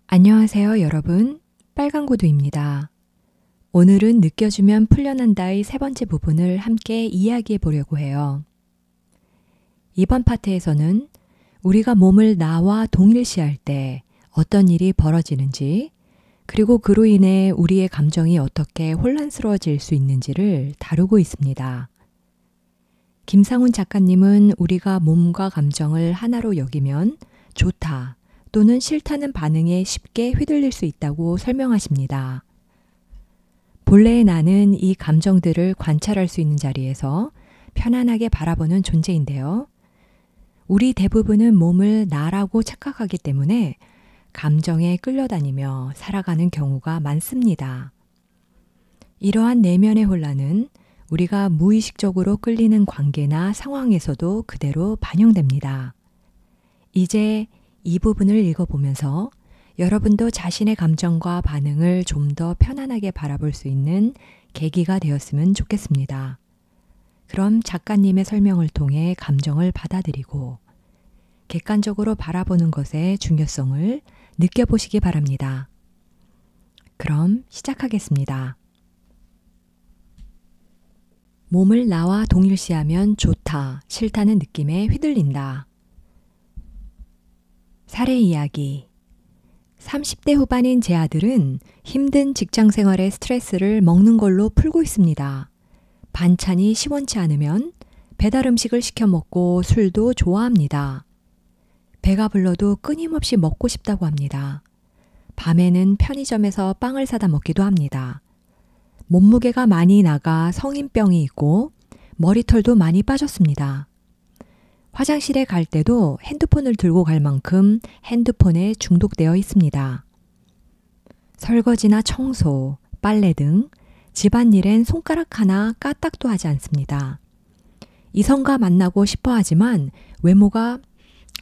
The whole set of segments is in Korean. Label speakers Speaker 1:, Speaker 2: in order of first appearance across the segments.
Speaker 1: 안녕하세요, 여러분. 빨강구두입니다. 오늘은 느껴주면 풀려난다의 세 번째 부분을 함께 이야기해 보려고 해요. 이번 파트에서는 우리가 몸을 나와 동일시할 때 어떤 일이 벌어지는지, 그리고 그로 인해 우리의 감정이 어떻게 혼란스러워질 수 있는지를 다루고 있습니다. 김상훈 작가님은 우리가 몸과 감정을 하나로 여기면 좋다 또는 싫다는 반응에 쉽게 휘둘릴 수 있다고 설명하십니다. 본래의 나는 이 감정들을 관찰할 수 있는 자리에서 편안하게 바라보는 존재인데요. 우리 대부분은 몸을 나라고 착각하기 때문에 감정에 끌려다니며 살아가는 경우가 많습니다. 이러한 내면의 혼란은 우리가 무의식적으로 끌리는 관계나 상황에서도 그대로 반영됩니다. 이제 이 부분을 읽어보면서 여러분도 자신의 감정과 반응을 좀 더 편안하게 바라볼 수 있는 계기가 되었으면 좋겠습니다. 그럼 작가님의 설명을 통해 감정을 받아들이고 객관적으로 바라보는 것의 중요성을 느껴보시기 바랍니다. 그럼 시작하겠습니다. 몸을 나와 동일시하면 좋다, 싫다는 느낌에 휘둘린다. 사례 이야기. 30대 후반인 제 아들은 힘든 직장 생활의 스트레스를 먹는 걸로 풀고 있습니다. 반찬이 시원치 않으면 배달 음식을 시켜 먹고 술도 좋아합니다. 배가 불러도 끊임없이 먹고 싶다고 합니다. 밤에는 편의점에서 빵을 사다 먹기도 합니다. 몸무게가 많이 나가 성인병이 있고 머리털도 많이 빠졌습니다. 화장실에 갈 때도 핸드폰을 들고 갈 만큼 핸드폰에 중독되어 있습니다. 설거지나 청소, 빨래 등 집안일엔 손가락 하나 까딱도 하지 않습니다. 이성과 만나고 싶어 하지만 외모가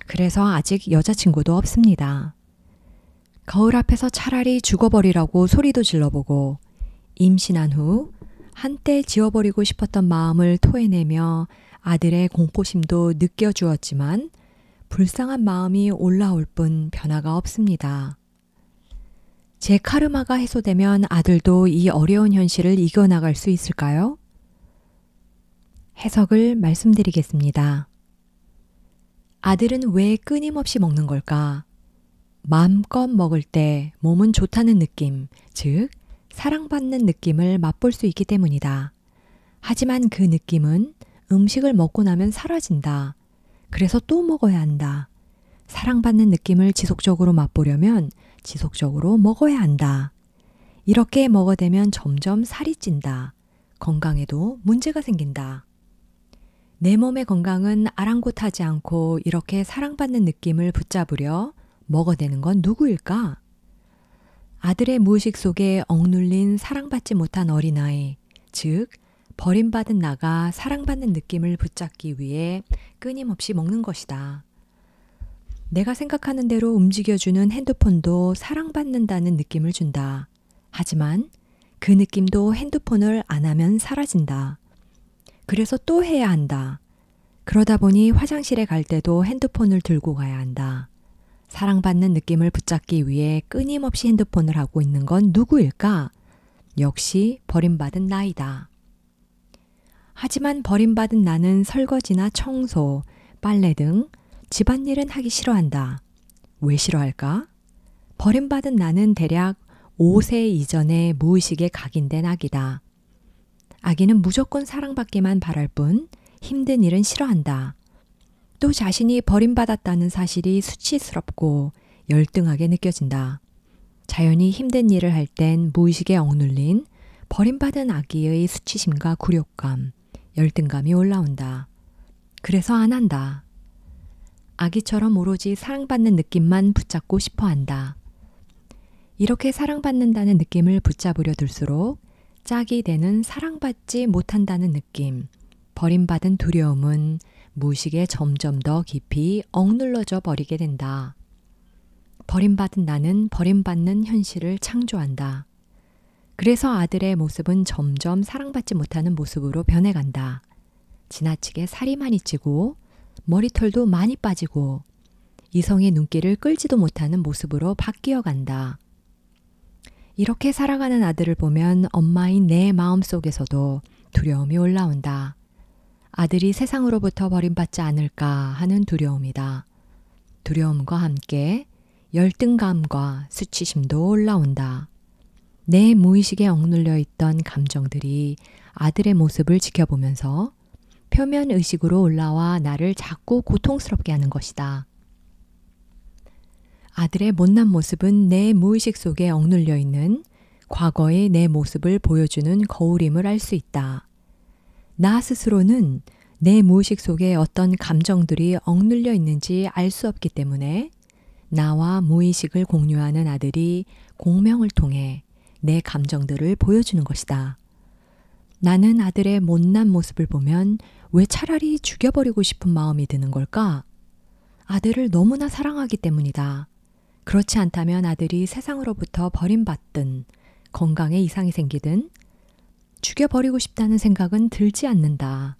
Speaker 1: 그래서 아직 여자친구도 없습니다. 거울 앞에서 차라리 죽어버리라고 소리도 질러보고 임신한 후 한때 지워버리고 싶었던 마음을 토해내며 아들의 공포심도 느껴주었지만 불쌍한 마음이 올라올 뿐 변화가 없습니다. 제 카르마가 해소되면 아들도 이 어려운 현실을 이겨나갈 수 있을까요? 해석을 말씀드리겠습니다. 아들은 왜 끊임없이 먹는 걸까? 마음껏 먹을 때 몸은 좋다는 느낌, 즉 사랑받는 느낌을 맛볼 수 있기 때문이다. 하지만 그 느낌은 음식을 먹고 나면 사라진다. 그래서 또 먹어야 한다. 사랑받는 느낌을 지속적으로 맛보려면 지속적으로 먹어야 한다. 이렇게 먹어대면 점점 살이 찐다. 건강에도 문제가 생긴다. 내 몸의 건강은 아랑곳하지 않고 이렇게 사랑받는 느낌을 붙잡으려 먹어대는 건 누구일까? 아들의 무의식 속에 억눌린 사랑받지 못한 어린아이, 즉 버림받은 나가 사랑받는 느낌을 붙잡기 위해 끊임없이 먹는 것이다. 내가 생각하는 대로 움직여주는 핸드폰도 사랑받는다는 느낌을 준다. 하지만 그 느낌도 핸드폰을 안 하면 사라진다. 그래서 또 해야 한다. 그러다 보니 화장실에 갈 때도 핸드폰을 들고 가야 한다. 사랑받는 느낌을 붙잡기 위해 끊임없이 핸드폰을 하고 있는 건 누구일까? 역시 버림받은 나이다. 하지만 버림받은 나는 설거지나 청소, 빨래 등 집안일은 하기 싫어한다. 왜 싫어할까? 버림받은 나는 대략 5세 이전의 무의식에 각인된 아기다. 아기는 무조건 사랑받기만 바랄 뿐 힘든 일은 싫어한다. 또 자신이 버림받았다는 사실이 수치스럽고 열등하게 느껴진다. 자연히 힘든 일을 할 땐 무의식에 억눌린 버림받은 아기의 수치심과 굴욕감, 열등감이 올라온다. 그래서 안 한다. 아기처럼 오로지 사랑받는 느낌만 붙잡고 싶어 한다. 이렇게 사랑받는다는 느낌을 붙잡으려 들수록 짝이 되는 사랑받지 못한다는 느낌, 버림받은 두려움은 무의식에 점점 더 깊이 억눌러져 버리게 된다. 버림받은 나는 버림받는 현실을 창조한다. 그래서 아들의 모습은 점점 사랑받지 못하는 모습으로 변해간다. 지나치게 살이 많이 찌고 머리털도 많이 빠지고 이성의 눈길을 끌지도 못하는 모습으로 바뀌어 간다. 이렇게 살아가는 아들을 보면 엄마인 내 마음속에서도 두려움이 올라온다. 아들이 세상으로부터 버림받지 않을까 하는 두려움이다. 두려움과 함께 열등감과 수치심도 올라온다. 내 무의식에 억눌려 있던 감정들이 아들의 모습을 지켜보면서 표면 의식으로 올라와 나를 자꾸 고통스럽게 하는 것이다. 아들의 못난 모습은 내 무의식 속에 억눌려 있는 과거의 내 모습을 보여주는 거울임을 알 수 있다. 나 스스로는 내 무의식 속에 어떤 감정들이 억눌려 있는지 알 수 없기 때문에 나와 무의식을 공유하는 아들이 공명을 통해 내 감정들을 보여주는 것이다. 나는 아들의 못난 모습을 보면 왜 차라리 죽여버리고 싶은 마음이 드는 걸까? 아들을 너무나 사랑하기 때문이다. 그렇지 않다면 아들이 세상으로부터 버림받든 건강에 이상이 생기든 죽여버리고 싶다는 생각은 들지 않는다.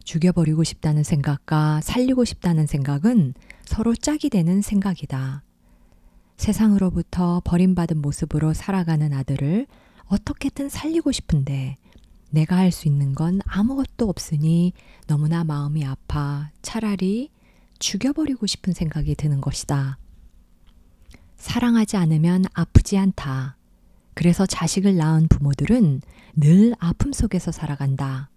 Speaker 1: 죽여버리고 싶다는 생각과 살리고 싶다는 생각은 서로 짝이 되는 생각이다. 세상으로부터 버림받은 모습으로 살아가는 아들을 어떻게든 살리고 싶은데 내가 할 수 있는 건 아무것도 없으니 너무나 마음이 아파 차라리 죽여버리고 싶은 생각이 드는 것이다. 사랑하지 않으면 아프지 않다. 그래서 자식을 낳은 부모들은 늘 아픔 속에서 살아간다.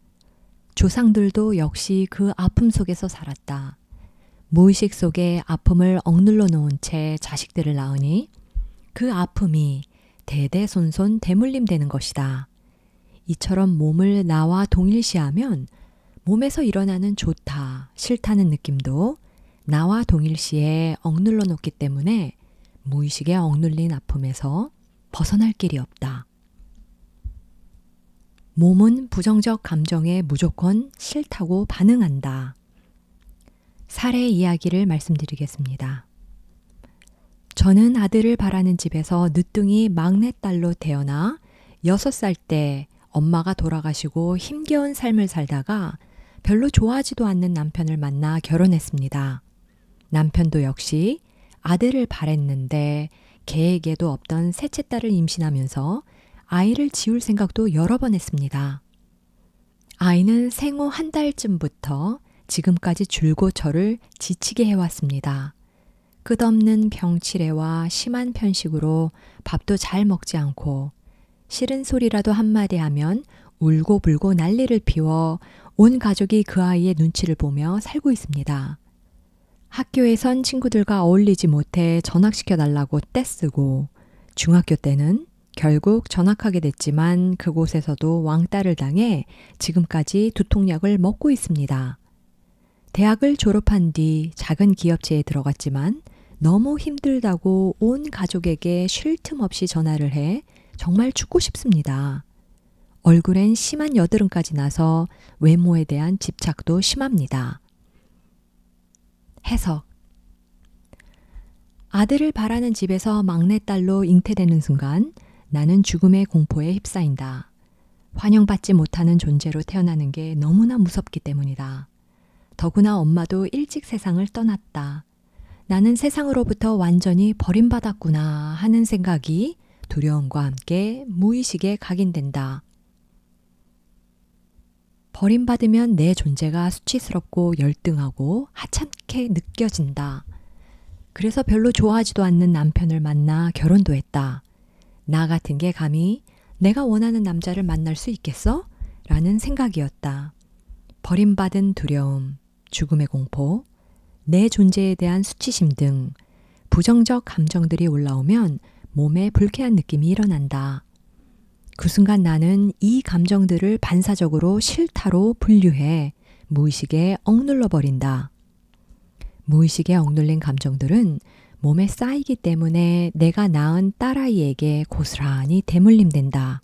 Speaker 1: 조상들도 역시 그 아픔 속에서 살았다. 무의식 속에 아픔을 억눌러 놓은 채 자식들을 낳으니 그 아픔이 대대손손 대물림 되는 것이다. 이처럼 몸을 나와 동일시하면 몸에서 일어나는 좋다, 싫다는 느낌도 나와 동일시에 억눌러 놓기 때문에 무의식에 억눌린 아픔에서 벗어날 길이 없다. 몸은 부정적 감정에 무조건 싫다고 반응한다. 사례 이야기를 말씀드리겠습니다. 저는 아들을 바라는 집에서 늦둥이 막내딸로 태어나 6살 때 엄마가 돌아가시고 힘겨운 삶을 살다가 별로 좋아하지도 않는 남편을 만나 결혼했습니다. 남편도 역시 아들을 바랬는데 계획에도 없던 셋째 딸을 임신하면서 아이를 지울 생각도 여러 번 했습니다. 아이는 생후 한 달쯤부터 지금까지 줄곧 저를 지치게 해왔습니다. 끝없는 병치레와 심한 편식으로 밥도 잘 먹지 않고 싫은 소리라도 한마디 하면 울고불고 난리를 피워 온 가족이 그 아이의 눈치를 보며 살고 있습니다. 학교에선 친구들과 어울리지 못해 전학시켜달라고 떼쓰고 중학교 때는 결국 전학하게 됐지만 그곳에서도 왕따를 당해 지금까지 두통약을 먹고 있습니다. 대학을 졸업한 뒤 작은 기업체에 들어갔지만 너무 힘들다고 온 가족에게 쉴 틈 없이 전화를 해 정말 죽고 싶습니다. 얼굴엔 심한 여드름까지 나서 외모에 대한 집착도 심합니다. 해석. 아들을 바라는 집에서 막내딸로 잉태되는 순간 나는 죽음의 공포에 휩싸인다. 환영받지 못하는 존재로 태어나는 게 너무나 무섭기 때문이다. 더구나 엄마도 일찍 세상을 떠났다. 나는 세상으로부터 완전히 버림받았구나 하는 생각이 두려움과 함께 무의식에 각인된다. 버림받으면 내 존재가 수치스럽고 열등하고 하찮게 느껴진다. 그래서 별로 좋아하지도 않는 남편을 만나 결혼도 했다. 나 같은 게 감히 내가 원하는 남자를 만날 수 있겠어? 라는 생각이었다. 버림받은 두려움, 죽음의 공포, 내 존재에 대한 수치심 등 부정적 감정들이 올라오면 몸에 불쾌한 느낌이 일어난다. 그 순간 나는 이 감정들을 반사적으로 싫다로 분류해 무의식에 억눌러 버린다. 무의식에 억눌린 감정들은 몸에 쌓이기 때문에 내가 낳은 딸아이에게 고스란히 대물림된다.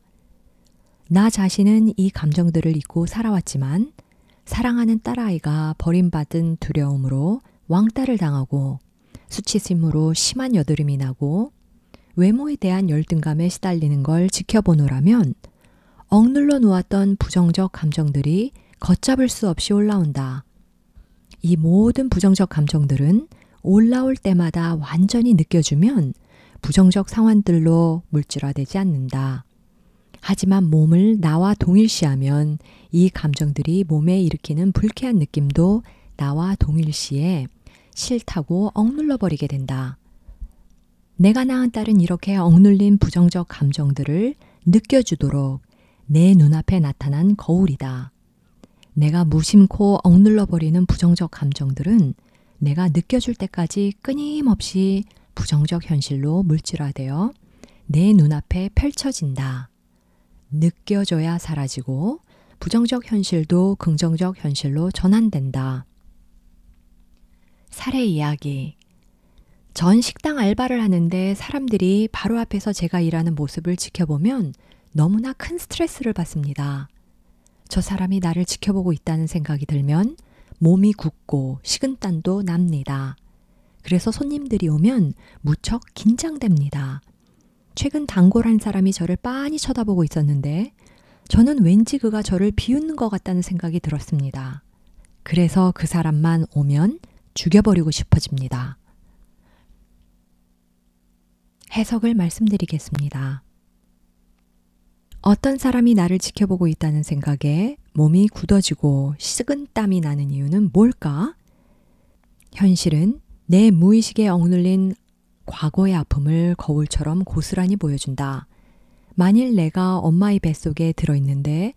Speaker 1: 나 자신은 이 감정들을 잊고 살아왔지만 사랑하는 딸아이가 버림받은 두려움으로 왕따를 당하고 수치심으로 심한 여드름이 나고 외모에 대한 열등감에 시달리는 걸 지켜보노라면 억눌러 놓았던 부정적 감정들이 걷잡을 수 없이 올라온다. 이 모든 부정적 감정들은 올라올 때마다 완전히 느껴주면 부정적 상황들로 물질화되지 않는다. 하지만 몸을 나와 동일시하면 이 감정들이 몸에 일으키는 불쾌한 느낌도 나와 동일시에 싫다고 억눌러 버리게 된다. 내가 낳은 딸은 이렇게 억눌린 부정적 감정들을 느껴주도록 내 눈앞에 나타난 거울이다. 내가 무심코 억눌러 버리는 부정적 감정들은 내가 느껴줄 때까지 끊임없이 부정적 현실로 물질화되어 내 눈앞에 펼쳐진다. 느껴져야 사라지고 부정적 현실도 긍정적 현실로 전환된다. 사례 이야기. 전 식당 알바를 하는데 사람들이 바로 앞에서 제가 일하는 모습을 지켜보면 너무나 큰 스트레스를 받습니다. 저 사람이 나를 지켜보고 있다는 생각이 들면 몸이 굳고 식은땀도 납니다. 그래서 손님들이 오면 무척 긴장됩니다. 최근 단골 한 사람이 저를 빤히 쳐다보고 있었는데 저는 왠지 그가 저를 비웃는 것 같다는 생각이 들었습니다. 그래서 그 사람만 오면 죽여버리고 싶어집니다. 해석을 말씀드리겠습니다. 어떤 사람이 나를 지켜보고 있다는 생각에 몸이 굳어지고 식은땀이 나는 이유는 뭘까? 현실은 내 무의식에 억눌린 과거의 아픔을 거울처럼 고스란히 보여준다. 만일 내가 엄마의 뱃속에 들어있는데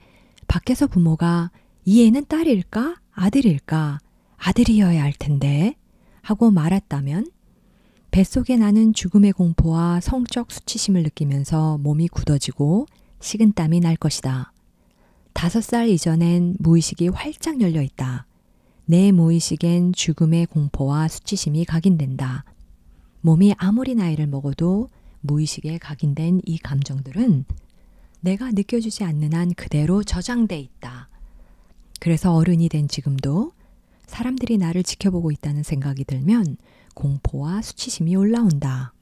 Speaker 1: 밖에서 부모가 이 애는 딸일까? 아들일까? 아들이어야 할 텐데 하고 말했다면 뱃속에 나는 죽음의 공포와 성적 수치심을 느끼면서 몸이 굳어지고 식은땀이 날 것이다. 5살 이전엔 무의식이 활짝 열려 있다. 내 무의식엔 죽음의 공포와 수치심이 각인된다. 몸이 아무리 나이를 먹어도 무의식에 각인된 이 감정들은 내가 느껴주지 않는 한 그대로 저장돼 있다. 그래서 어른이 된 지금도 사람들이 나를 지켜보고 있다는 생각이 들면 공포와 수치심이 올라온다.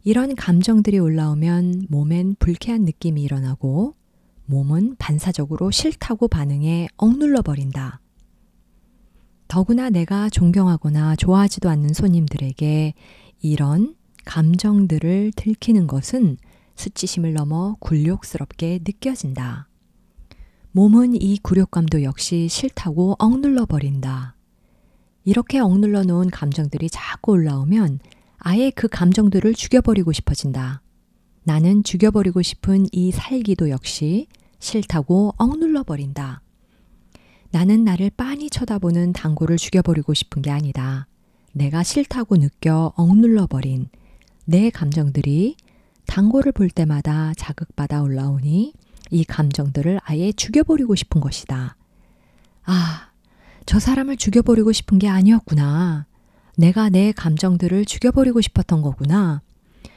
Speaker 1: 이런 감정들이 올라오면 몸엔 불쾌한 느낌이 일어나고 몸은 반사적으로 싫다고 반응해 억눌러 버린다. 더구나 내가 존경하거나 좋아하지도 않는 손님들에게 이런 감정들을 들키는 것은 수치심을 넘어 굴욕스럽게 느껴진다. 몸은 이 굴욕감도 역시 싫다고 억눌러 버린다. 이렇게 억눌러 놓은 감정들이 자꾸 올라오면 아예 그 감정들을 죽여버리고 싶어진다. 나는 죽여버리고 싶은 이 살기도 역시 싫다고 억눌러 버린다. 나는 나를 빤히 쳐다보는 단골을 죽여버리고 싶은 게 아니다. 내가 싫다고 느껴 억눌러 버린 내 감정들이 단골을 볼 때마다 자극받아 올라오니 이 감정들을 아예 죽여버리고 싶은 것이다. 아, 저 사람을 죽여버리고 싶은 게 아니었구나. 내가 내 감정들을 죽여버리고 싶었던 거구나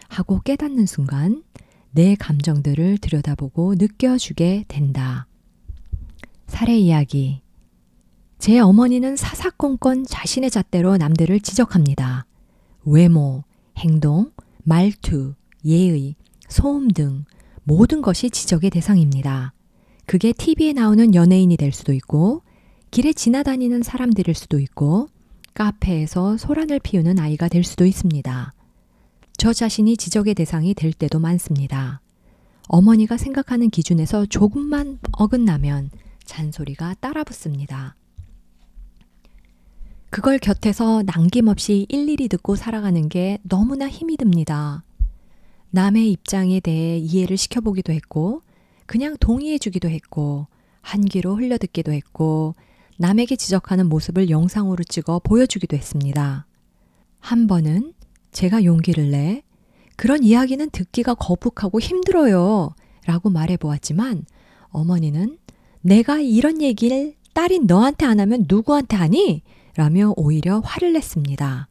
Speaker 1: 하고 깨닫는 순간 내 감정들을 들여다보고 느껴주게 된다. 사례 이야기. 제 어머니는 사사건건 자신의 잣대로 남들을 지적합니다. 외모, 행동, 말투, 예의, 소음 등 모든 것이 지적의 대상입니다. 그게 TV에 나오는 연예인이 될 수도 있고 길에 지나다니는 사람들일 수도 있고 카페에서 소란을 피우는 아이가 될 수도 있습니다. 저 자신이 지적의 대상이 될 때도 많습니다. 어머니가 생각하는 기준에서 조금만 어긋나면 잔소리가 따라붙습니다. 그걸 곁에서 남김없이 일일이 듣고 살아가는 게 너무나 힘이 듭니다. 남의 입장에 대해 이해를 시켜보기도 했고 그냥 동의해주기도 했고 한 귀로 흘려듣기도 했고 남에게 지적하는 모습을 영상으로 찍어 보여주기도 했습니다. 한 번은 제가 용기를 내 그런 이야기는 듣기가 거북하고 힘들어요 라고 말해보았지만 어머니는 내가 이런 얘기를 딸인 너한테 안 하면 누구한테 하니? 라며 오히려 화를 냈습니다.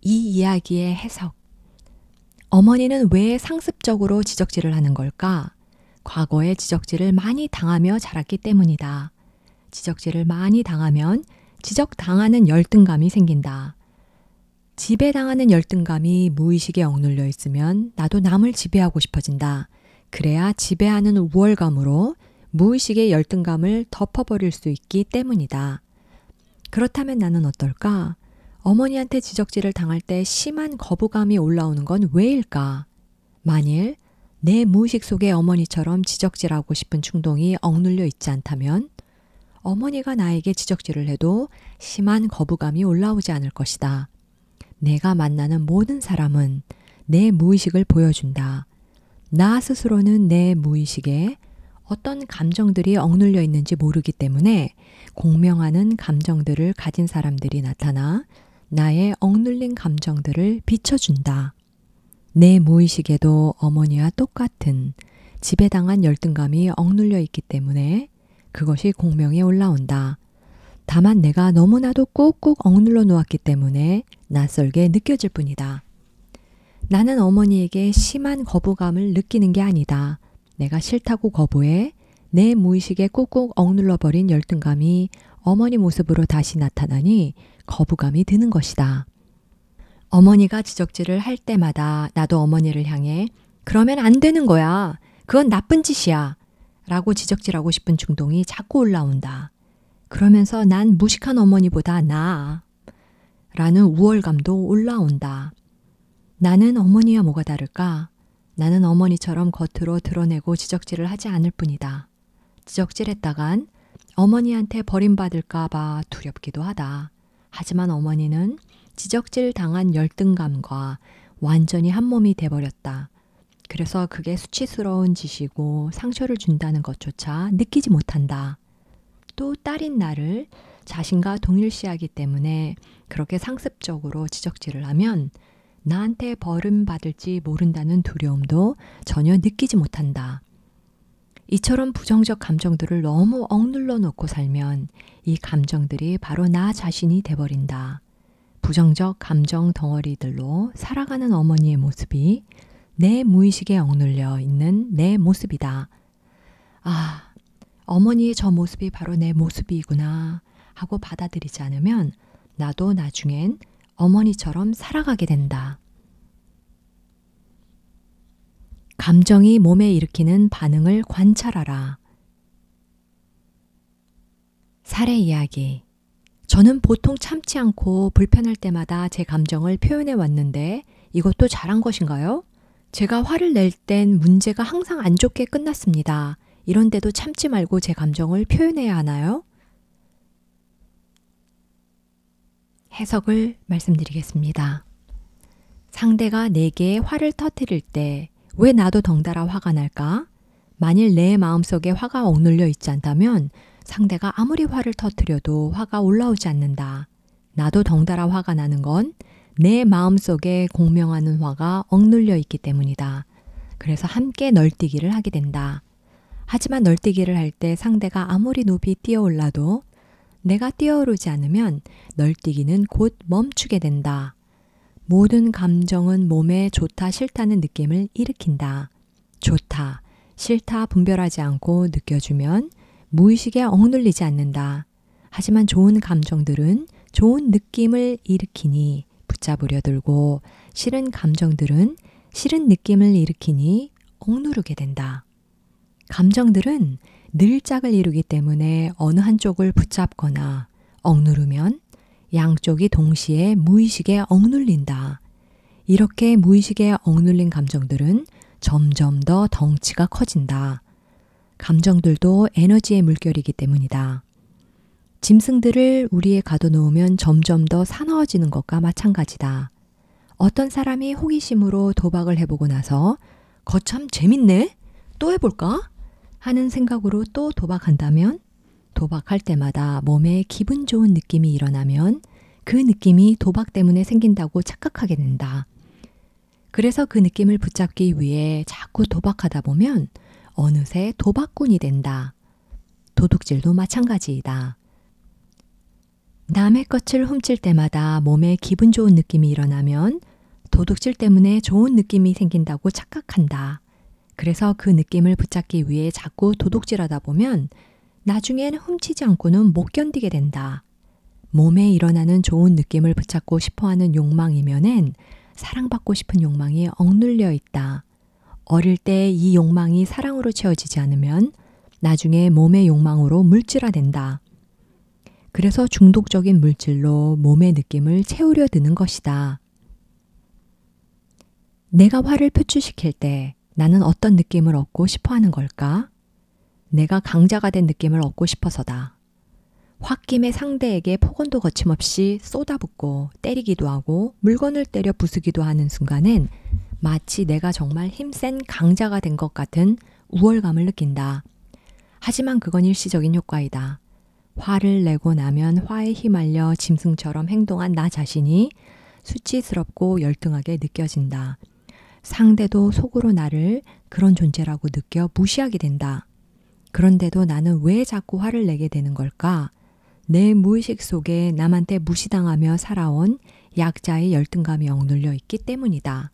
Speaker 1: 이 이야기의 해석. 어머니는 왜 상습적으로 지적질을 하는 걸까? 과거에 지적질을 많이 당하며 자랐기 때문이다. 지적질을 많이 당하면 지적당하는 열등감이 생긴다. 지배당하는 열등감이 무의식에 억눌려 있으면 나도 남을 지배하고 싶어진다. 그래야 지배하는 우월감으로 무의식의 열등감을 덮어버릴 수 있기 때문이다. 그렇다면 나는 어떨까? 어머니한테 지적질을 당할 때 심한 거부감이 올라오는 건 왜일까? 만일 내 무의식 속에 어머니처럼 지적질하고 싶은 충동이 억눌려 있지 않다면 어머니가 나에게 지적질을 해도 심한 거부감이 올라오지 않을 것이다. 내가 만나는 모든 사람은 내 무의식을 보여준다. 나 스스로는 내 무의식에 어떤 감정들이 억눌려 있는지 모르기 때문에 공명하는 감정들을 가진 사람들이 나타나 나의 억눌린 감정들을 비춰준다. 내 무의식에도 어머니와 똑같은 지배당한 열등감이 억눌려 있기 때문에 그것이 공명에 올라온다. 다만 내가 너무나도 꾹꾹 억눌러 놓았기 때문에 낯설게 느껴질 뿐이다. 나는 어머니에게 심한 거부감을 느끼는 게 아니다. 내가 싫다고 거부해 내 무의식에 꾹꾹 억눌러버린 열등감이 어머니 모습으로 다시 나타나니 거부감이 드는 것이다. 어머니가 지적질을 할 때마다 나도 어머니를 향해 그러면 안 되는 거야. 그건 나쁜 짓이야. 라고 지적질하고 싶은 충동이 자꾸 올라온다. 그러면서 난 무식한 어머니보다 나아. 라는 우월감도 올라온다. 나는 어머니와 뭐가 다를까? 나는 어머니처럼 겉으로 드러내고 지적질을 하지 않을 뿐이다. 지적질했다간 어머니한테 버림받을까 봐 두렵기도 하다. 하지만 어머니는 지적질 당한 열등감과 완전히 한 몸이 돼버렸다. 그래서 그게 수치스러운 짓이고 상처를 준다는 것조차 느끼지 못한다. 또 딸인 나를 자신과 동일시하기 때문에 그렇게 상습적으로 지적질을 하면 나한테 버림받을지 모른다는 두려움도 전혀 느끼지 못한다. 이처럼 부정적 감정들을 너무 억눌러 놓고 살면 이 감정들이 바로 나 자신이 돼버린다. 부정적 감정 덩어리들로 살아가는 어머니의 모습이 내 무의식에 억눌려 있는 내 모습이다. 아, 어머니의 저 모습이 바로 내 모습이구나 하고 받아들이지 않으면 나도 나중엔 어머니처럼 살아가게 된다. 감정이 몸에 일으키는 반응을 관찰하라. 사례 이야기. 저는 보통 참지 않고 불편할 때마다 제 감정을 표현해 왔는데 이것도 잘한 것인가요? 제가 화를 낼 땐 문제가 항상 안 좋게 끝났습니다. 이런데도 참지 말고 제 감정을 표현해야 하나요? 해석을 말씀드리겠습니다. 상대가 내게 화를 터뜨릴 때 왜 나도 덩달아 화가 날까? 만일 내 마음속에 화가 억눌려 있지 않다면 상대가 아무리 화를 터뜨려도 화가 올라오지 않는다. 나도 덩달아 화가 나는 건 내 마음속에 공명하는 화가 억눌려 있기 때문이다. 그래서 함께 널뛰기를 하게 된다. 하지만 널뛰기를 할 때 상대가 아무리 높이 뛰어올라도 내가 뛰어오르지 않으면 널뛰기는 곧 멈추게 된다. 모든 감정은 몸에 좋다 싫다는 느낌을 일으킨다. 좋다, 싫다 분별하지 않고 느껴주면 무의식에 억눌리지 않는다. 하지만 좋은 감정들은 좋은 느낌을 일으키니 붙잡으려 들고 싫은 감정들은 싫은 느낌을 일으키니 억누르게 된다. 감정들은 늘 짝을 이루기 때문에 어느 한쪽을 붙잡거나 억누르면 양쪽이 동시에 무의식에 억눌린다. 이렇게 무의식에 억눌린 감정들은 점점 더 덩치가 커진다. 감정들도 에너지의 물결이기 때문이다. 짐승들을 우리에 가둬놓으면 점점 더 사나워지는 것과 마찬가지다. 어떤 사람이 호기심으로 도박을 해보고 나서 거참 재밌네? 또 해볼까? 하는 생각으로 또 도박한다면 도박할 때마다 몸에 기분 좋은 느낌이 일어나면 그 느낌이 도박 때문에 생긴다고 착각하게 된다. 그래서 그 느낌을 붙잡기 위해 자꾸 도박하다 보면 어느새 도박꾼이 된다. 도둑질도 마찬가지이다. 남의 것을 훔칠 때마다 몸에 기분 좋은 느낌이 일어나면 도둑질 때문에 좋은 느낌이 생긴다고 착각한다. 그래서 그 느낌을 붙잡기 위해 자꾸 도둑질하다 보면 나중엔 훔치지 않고는 못 견디게 된다. 몸에 일어나는 좋은 느낌을 붙잡고 싶어하는 욕망이면엔 사랑받고 싶은 욕망이 억눌려 있다. 어릴 때 이 욕망이 사랑으로 채워지지 않으면 나중에 몸의 욕망으로 물질화된다. 그래서 중독적인 물질로 몸의 느낌을 채우려 드는 것이다. 내가 화를 표출시킬 때 나는 어떤 느낌을 얻고 싶어 하는 걸까? 내가 강자가 된 느낌을 얻고 싶어서다. 홧김에 상대에게 폭언도 거침없이 쏟아붓고 때리기도 하고 물건을 때려 부수기도 하는 순간엔 마치 내가 정말 힘센 강자가 된 것 같은 우월감을 느낀다. 하지만 그건 일시적인 효과이다. 화를 내고 나면 화에 휘말려 짐승처럼 행동한 나 자신이 수치스럽고 열등하게 느껴진다. 상대도 속으로 나를 그런 존재라고 느껴 무시하게 된다. 그런데도 나는 왜 자꾸 화를 내게 되는 걸까? 내 무의식 속에 남한테 무시당하며 살아온 약자의 열등감이 억눌려 있기 때문이다.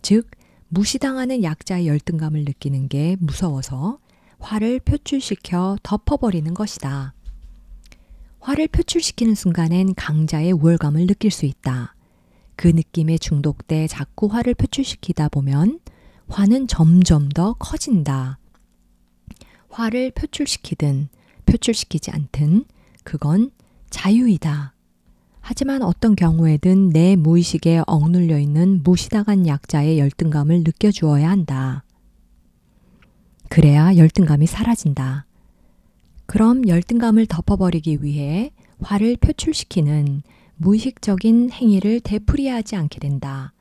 Speaker 1: 즉, 무시당하는 약자의 열등감을 느끼는 게 무서워서 화를 표출시켜 덮어버리는 것이다. 화를 표출시키는 순간엔 강자의 우월감을 느낄 수 있다. 그 느낌에 중독돼 자꾸 화를 표출시키다 보면 화는 점점 더 커진다. 화를 표출시키든 표출시키지 않든 그건 자유이다. 하지만 어떤 경우에든 내 무의식에 억눌려 있는 무시당한 약자의 열등감을 느껴주어야 한다. 그래야 열등감이 사라진다. 그럼 열등감을 덮어버리기 위해 화를 표출시키는 무의식적인 행위를 되풀이하지 않게 된다.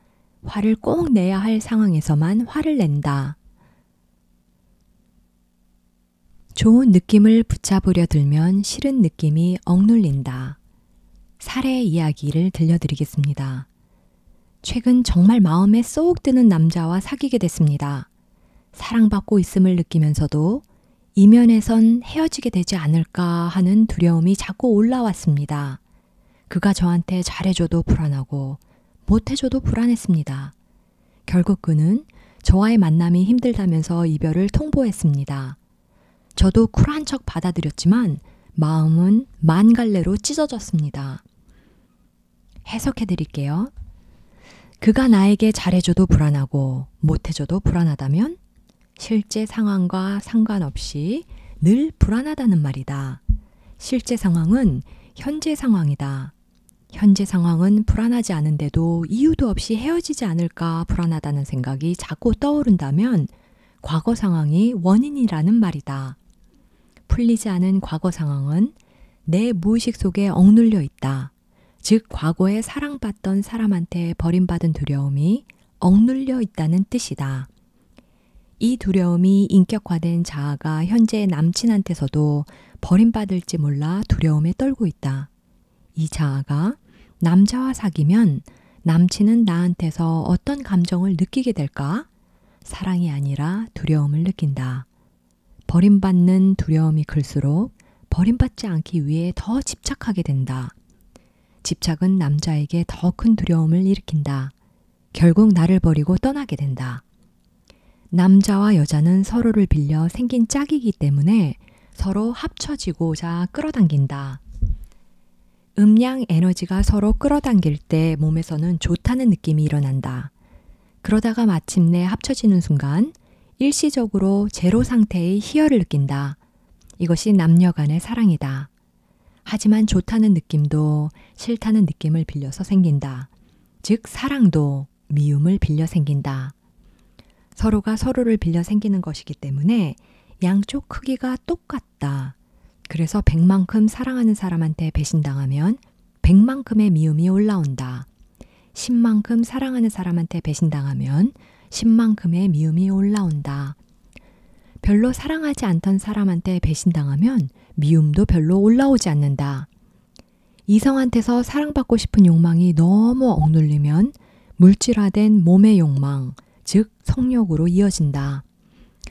Speaker 1: 화를 꼭 내야 할 상황에서만 화를 낸다. 좋은 느낌을 붙잡으려 들면 싫은 느낌이 억눌린다. 사례 이야기를 들려드리겠습니다. 최근 정말 마음에 쏙 드는 남자와 사귀게 됐습니다. 사랑받고 있음을 느끼면서도 이면에선 헤어지게 되지 않을까 하는 두려움이 자꾸 올라왔습니다. 그가 저한테 잘해줘도 불안하고 못해줘도 불안했습니다. 결국 그는 저와의 만남이 힘들다면서 이별을 통보했습니다. 저도 쿨한 척 받아들였지만 마음은 만갈래로 찢어졌습니다. 해석해 드릴게요. 그가 나에게 잘해줘도 불안하고 못해줘도 불안하다면 실제 상황과 상관없이 늘 불안하다는 말이다. 실제 상황은 현재 상황이다. 현재 상황은 불안하지 않은데도 이유도 없이 헤어지지 않을까 불안하다는 생각이 자꾸 떠오른다면 과거 상황이 원인이라는 말이다. 풀리지 않은 과거 상황은 내 무의식 속에 억눌려 있다. 즉, 과거에 사랑받던 사람한테 버림받은 두려움이 억눌려 있다는 뜻이다. 이 두려움이 인격화된 자아가 현재 남친한테서도 버림받을지 몰라 두려움에 떨고 있다. 이 자아가 남자와 사귀면 남친은 나한테서 어떤 감정을 느끼게 될까? 사랑이 아니라 두려움을 느낀다. 버림받는 두려움이 클수록 버림받지 않기 위해 더 집착하게 된다. 집착은 남자에게 더 큰 두려움을 일으킨다. 결국 나를 버리고 떠나게 된다. 남자와 여자는 서로를 빌려 생긴 짝이기 때문에 서로 합쳐지고자 끌어당긴다. 음양 에너지가 서로 끌어당길 때 몸에서는 좋다는 느낌이 일어난다. 그러다가 마침내 합쳐지는 순간 일시적으로 제로 상태의 희열을 느낀다. 이것이 남녀 간의 사랑이다. 하지만 좋다는 느낌도 싫다는 느낌을 빌려서 생긴다. 즉, 사랑도 미움을 빌려 생긴다. 서로가 서로를 빌려 생기는 것이기 때문에 양쪽 크기가 똑같다. 그래서 100만큼 사랑하는 사람한테 배신당하면 100만큼의 미움이 올라온다. 10만큼 사랑하는 사람한테 배신당하면 10만큼의 미움이 올라온다. 별로 사랑하지 않던 사람한테 배신당하면 미움도 별로 올라오지 않는다. 이성한테서 사랑받고 싶은 욕망이 너무 억눌리면 물질화된 몸의 욕망, 즉 성욕으로 이어진다.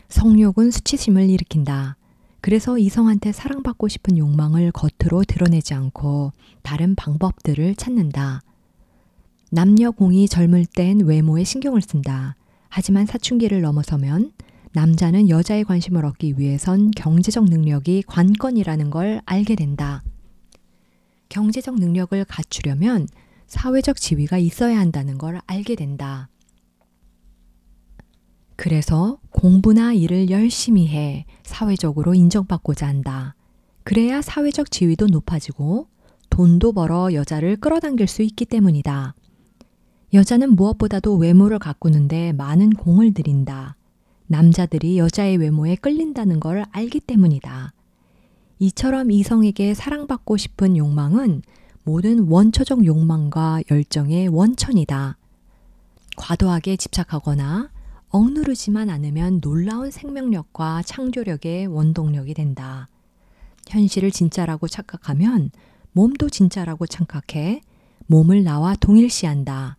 Speaker 1: 성욕은 수치심을 일으킨다. 그래서 이성한테 사랑받고 싶은 욕망을 겉으로 드러내지 않고 다른 방법들을 찾는다. 남녀 공이 젊을 땐 외모에 신경을 쓴다. 하지만 사춘기를 넘어서면 남자는 여자의 관심을 얻기 위해선 경제적 능력이 관건이라는 걸 알게 된다. 경제적 능력을 갖추려면 사회적 지위가 있어야 한다는 걸 알게 된다. 그래서 공부나 일을 열심히 해 사회적으로 인정받고자 한다. 그래야 사회적 지위도 높아지고 돈도 벌어 여자를 끌어당길 수 있기 때문이다. 여자는 무엇보다도 외모를 가꾸는데 많은 공을 들인다. 남자들이 여자의 외모에 끌린다는 걸 알기 때문이다. 이처럼 이성에게 사랑받고 싶은 욕망은 모든 원초적 욕망과 열정의 원천이다. 과도하게 집착하거나 억누르지만 않으면 놀라운 생명력과 창조력의 원동력이 된다. 현실을 진짜라고 착각하면 몸도 진짜라고 착각해 몸을 나와 동일시한다.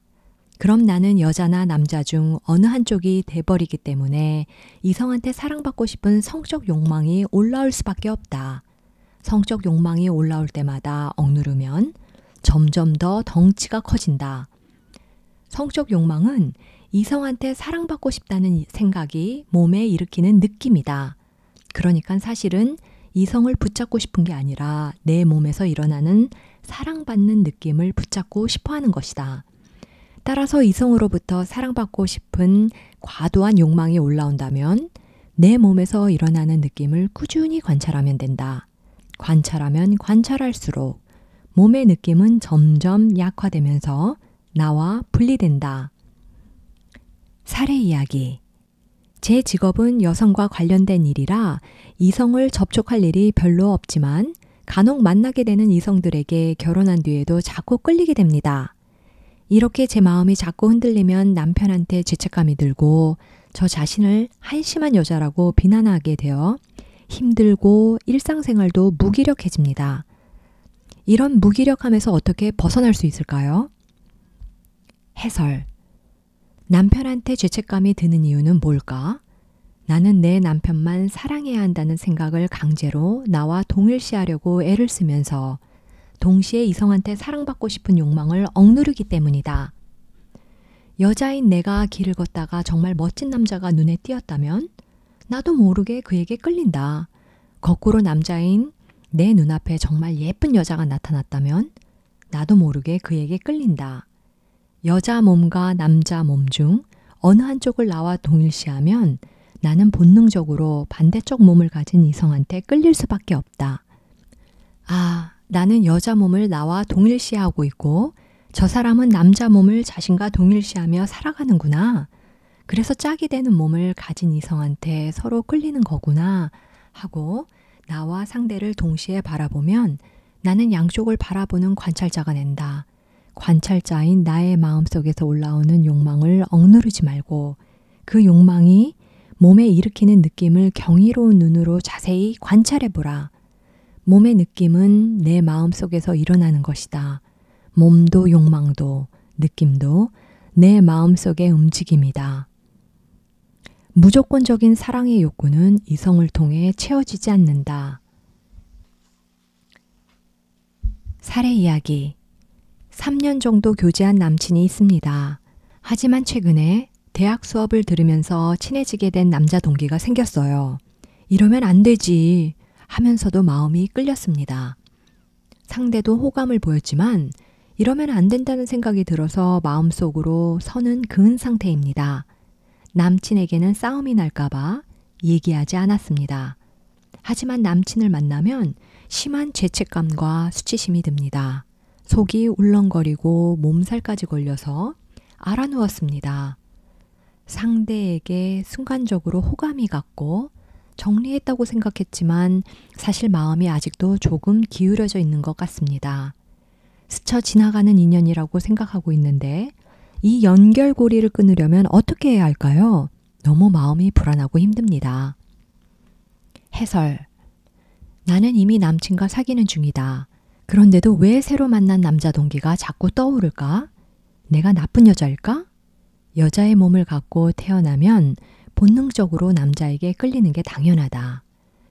Speaker 1: 그럼 나는 여자나 남자 중 어느 한쪽이 돼버리기 때문에 이성한테 사랑받고 싶은 성적 욕망이 올라올 수밖에 없다. 성적 욕망이 올라올 때마다 억누르면 점점 더 덩치가 커진다. 성적 욕망은 이성한테 사랑받고 싶다는 생각이 몸에 일으키는 느낌이다. 그러니까 사실은 이성을 붙잡고 싶은 게 아니라 내 몸에서 일어나는 사랑받는 느낌을 붙잡고 싶어 하는 것이다. 따라서 이성으로부터 사랑받고 싶은 과도한 욕망이 올라온다면 내 몸에서 일어나는 느낌을 꾸준히 관찰하면 된다. 관찰하면 관찰할수록 몸의 느낌은 점점 약화되면서 나와 분리된다. 사례 이야기. 제 직업은 여성과 관련된 일이라 이성을 접촉할 일이 별로 없지만 간혹 만나게 되는 이성들에게 결혼한 뒤에도 자꾸 끌리게 됩니다. 이렇게 제 마음이 자꾸 흔들리면 남편한테 죄책감이 들고 저 자신을 한심한 여자라고 비난하게 되어 힘들고 일상생활도 무기력해집니다. 이런 무기력함에서 어떻게 벗어날 수 있을까요? 해설. 남편한테 죄책감이 드는 이유는 뭘까? 나는 내 남편만 사랑해야 한다는 생각을 강제로 나와 동일시하려고 애를 쓰면서 동시에 이성한테 사랑받고 싶은 욕망을 억누르기 때문이다. 여자인 내가 길을 걷다가 정말 멋진 남자가 눈에 띄었다면 나도 모르게 그에게 끌린다. 거꾸로 남자인 내 눈앞에 정말 예쁜 여자가 나타났다면 나도 모르게 그에게 끌린다. 여자 몸과 남자 몸 중 어느 한쪽을 나와 동일시하면 나는 본능적으로 반대쪽 몸을 가진 이성한테 끌릴 수밖에 없다. 아, 나는 여자 몸을 나와 동일시하고 있고 저 사람은 남자 몸을 자신과 동일시하며 살아가는구나. 그래서 짝이 되는 몸을 가진 이성한테 서로 끌리는 거구나 하고 나와 상대를 동시에 바라보면 나는 양쪽을 바라보는 관찰자가 된다. 관찰자인 나의 마음속에서 올라오는 욕망을 억누르지 말고 그 욕망이 몸에 일으키는 느낌을 경이로운 눈으로 자세히 관찰해보라. 몸의 느낌은 내 마음속에서 일어나는 것이다. 몸도 욕망도 느낌도 내 마음속의 움직임이다. 무조건적인 사랑의 욕구는 이성을 통해 채워지지 않는다. 사례 이야기. 3년 정도 교제한 남친이 있습니다. 하지만 최근에 대학 수업을 들으면서 친해지게 된 남자 동기가 생겼어요. 이러면 안 되지 하면서도 마음이 끌렸습니다. 상대도 호감을 보였지만 이러면 안 된다는 생각이 들어서 마음속으로 선은 그은 상태입니다. 남친에게는 싸움이 날까봐 얘기하지 않았습니다. 하지만 남친을 만나면 심한 죄책감과 수치심이 듭니다. 속이 울렁거리고 몸살까지 걸려서 알아누웠습니다. 상대에게 순간적으로 호감이 갔고 정리했다고 생각했지만 사실 마음이 아직도 조금 기울여져 있는 것 같습니다. 스쳐 지나가는 인연이라고 생각하고 있는데 이 연결고리를 끊으려면 어떻게 해야 할까요? 너무 마음이 불안하고 힘듭니다. 해설. 나는 이미 남친과 사귀는 중이다. 그런데도 왜 새로 만난 남자 동기가 자꾸 떠오를까? 내가 나쁜 여자일까? 여자의 몸을 갖고 태어나면 본능적으로 남자에게 끌리는 게 당연하다.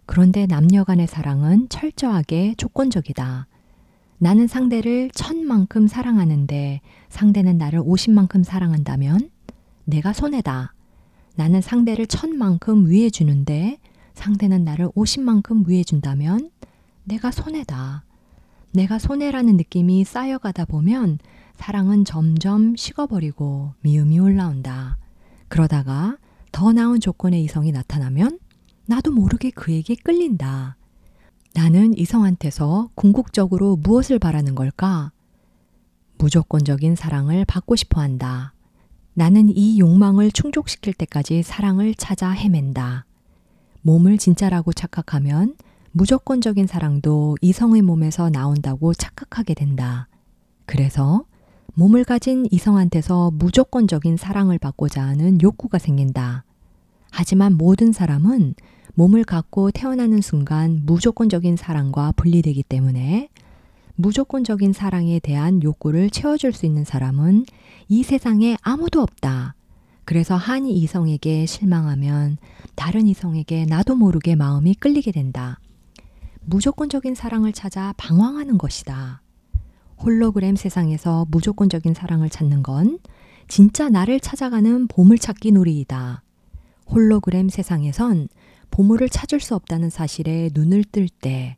Speaker 1: 그런데 남녀 간의 사랑은 철저하게 조건적이다. 나는 상대를 1000만큼 사랑하는데 상대는 나를 50만큼 사랑한다면 내가 손해다. 나는 상대를 1000만큼 위해주는데 상대는 나를 50만큼 위해준다면 내가 손해다. 내가 손해라는 느낌이 쌓여가다 보면 사랑은 점점 식어버리고 미움이 올라온다. 그러다가 더 나은 조건의 이성이 나타나면 나도 모르게 그에게 끌린다. 나는 이성한테서 궁극적으로 무엇을 바라는 걸까? 무조건적인 사랑을 받고 싶어 한다. 나는 이 욕망을 충족시킬 때까지 사랑을 찾아 헤맨다. 몸을 진짜라고 착각하면 무조건적인 사랑도 이성의 몸에서 나온다고 착각하게 된다. 그래서 몸을 가진 이성한테서 무조건적인 사랑을 받고자 하는 욕구가 생긴다. 하지만 모든 사람은 몸을 갖고 태어나는 순간 무조건적인 사랑과 분리되기 때문에 무조건적인 사랑에 대한 욕구를 채워줄 수 있는 사람은 이 세상에 아무도 없다. 그래서 한 이성에게 실망하면 다른 이성에게 나도 모르게 마음이 끌리게 된다. 무조건적인 사랑을 찾아 방황하는 것이다. 홀로그램 세상에서 무조건적인 사랑을 찾는 건 진짜 나를 찾아가는 보물찾기 놀이이다. 홀로그램 세상에선 보물을 찾을 수 없다는 사실에 눈을 뜰 때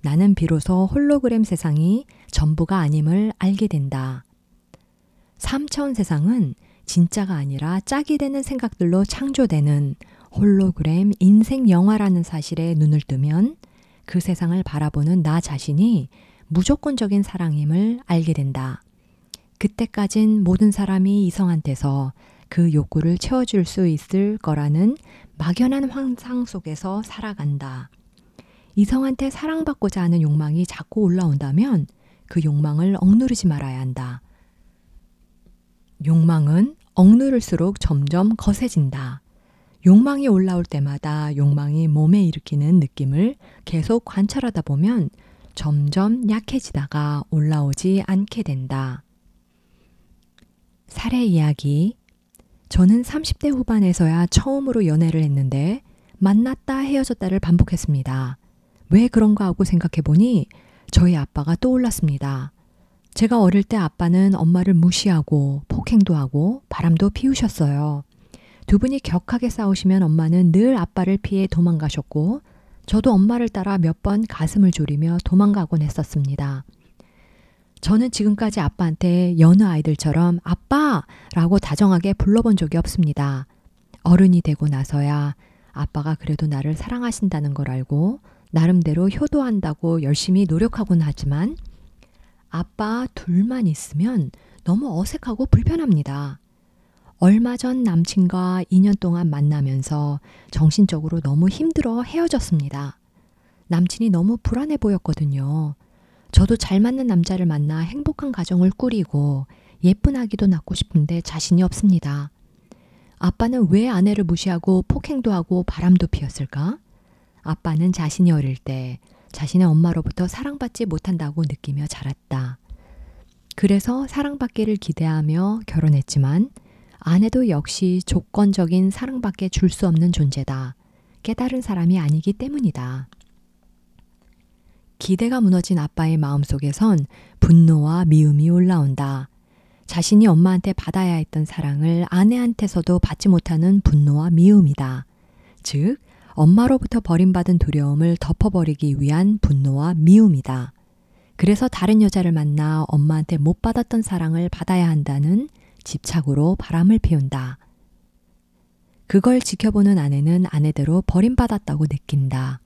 Speaker 1: 나는 비로소 홀로그램 세상이 전부가 아님을 알게 된다. 3차원 세상은 진짜가 아니라 짝이 되는 생각들로 창조되는 홀로그램 인생 영화라는 사실에 눈을 뜨면 그 세상을 바라보는 나 자신이 무조건적인 사랑임을 알게 된다. 그때까진 모든 사람이 이성한테서 그 욕구를 채워줄 수 있을 거라는 막연한 환상 속에서 살아간다. 이성한테 사랑받고자 하는 욕망이 자꾸 올라온다면 그 욕망을 억누르지 말아야 한다. 욕망은 억누를수록 점점 거세진다. 욕망이 올라올 때마다 욕망이 몸에 일으키는 느낌을 계속 관찰하다 보면 점점 약해지다가 올라오지 않게 된다. 사례 이야기. 저는 30대 후반에서야 처음으로 연애를 했는데 만났다 헤어졌다를 반복했습니다. 왜 그런가 하고 생각해보니 저희 아빠가 떠올랐습니다. 제가 어릴 때 아빠는 엄마를 무시하고 폭행도 하고 바람도 피우셨어요. 두 분이 격하게 싸우시면 엄마는 늘 아빠를 피해 도망가셨고 저도 엄마를 따라 몇 번 가슴을 졸이며 도망가곤 했었습니다. 저는 지금까지 아빠한테 여느 아이들처럼 아빠라고 다정하게 불러본 적이 없습니다. 어른이 되고 나서야 아빠가 그래도 나를 사랑하신다는 걸 알고 나름대로 효도한다고 열심히 노력하곤 하지만 아빠 둘만 있으면 너무 어색하고 불편합니다. 얼마 전 남친과 2년 동안 만나면서 정신적으로 너무 힘들어 헤어졌습니다. 남친이 너무 불안해 보였거든요. 저도 잘 맞는 남자를 만나 행복한 가정을 꾸리고 예쁜 아기도 낳고 싶은데 자신이 없습니다. 아빠는 왜 아내를 무시하고 폭행도 하고 바람도 피웠을까? 아빠는 자신이 어릴 때 자신의 엄마로부터 사랑받지 못한다고 느끼며 자랐다. 그래서 사랑받기를 기대하며 결혼했지만 아내도 역시 조건적인 사랑밖에 줄 수 없는 존재다. 깨달은 사람이 아니기 때문이다. 기대가 무너진 아빠의 마음속에선 분노와 미움이 올라온다. 자신이 엄마한테 받아야 했던 사랑을 아내한테서도 받지 못하는 분노와 미움이다. 즉, 엄마로부터 버림받은 두려움을 덮어버리기 위한 분노와 미움이다. 그래서 다른 여자를 만나 엄마한테 못 받았던 사랑을 받아야 한다는 집착으로 바람을 피운다. 그걸 지켜보는 아내는 아내대로 버림받았다고 느낀다.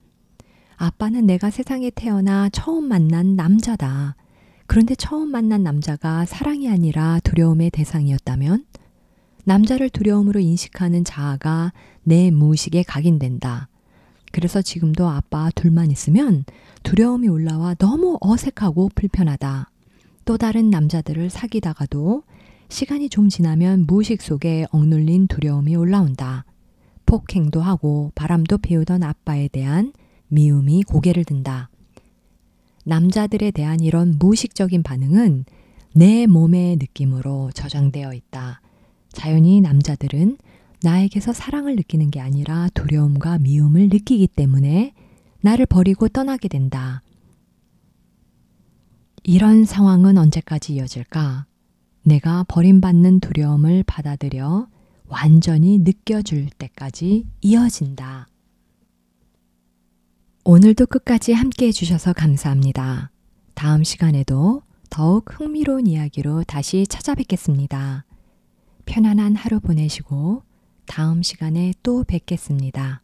Speaker 1: 아빠는 내가 세상에 태어나 처음 만난 남자다. 그런데 처음 만난 남자가 사랑이 아니라 두려움의 대상이었다면 남자를 두려움으로 인식하는 자아가 내 무의식에 각인된다. 그래서 지금도 아빠 둘만 있으면 두려움이 올라와 너무 어색하고 불편하다. 또 다른 남자들을 사귀다가도 시간이 좀 지나면 무의식 속에 억눌린 두려움이 올라온다. 폭행도 하고 바람도 피우던 아빠에 대한 미움이 고개를 든다. 남자들에 대한 이런 무의식적인 반응은 내 몸의 느낌으로 저장되어 있다. 자연히 남자들은 나에게서 사랑을 느끼는 게 아니라 두려움과 미움을 느끼기 때문에 나를 버리고 떠나게 된다. 이런 상황은 언제까지 이어질까? 내가 버림받는 두려움을 받아들여 완전히 느껴줄 때까지 이어진다. 오늘도 끝까지 함께 해주셔서 감사합니다. 다음 시간에도 더욱 흥미로운 이야기로 다시 찾아뵙겠습니다. 편안한 하루 보내시고 다음 시간에 또 뵙겠습니다.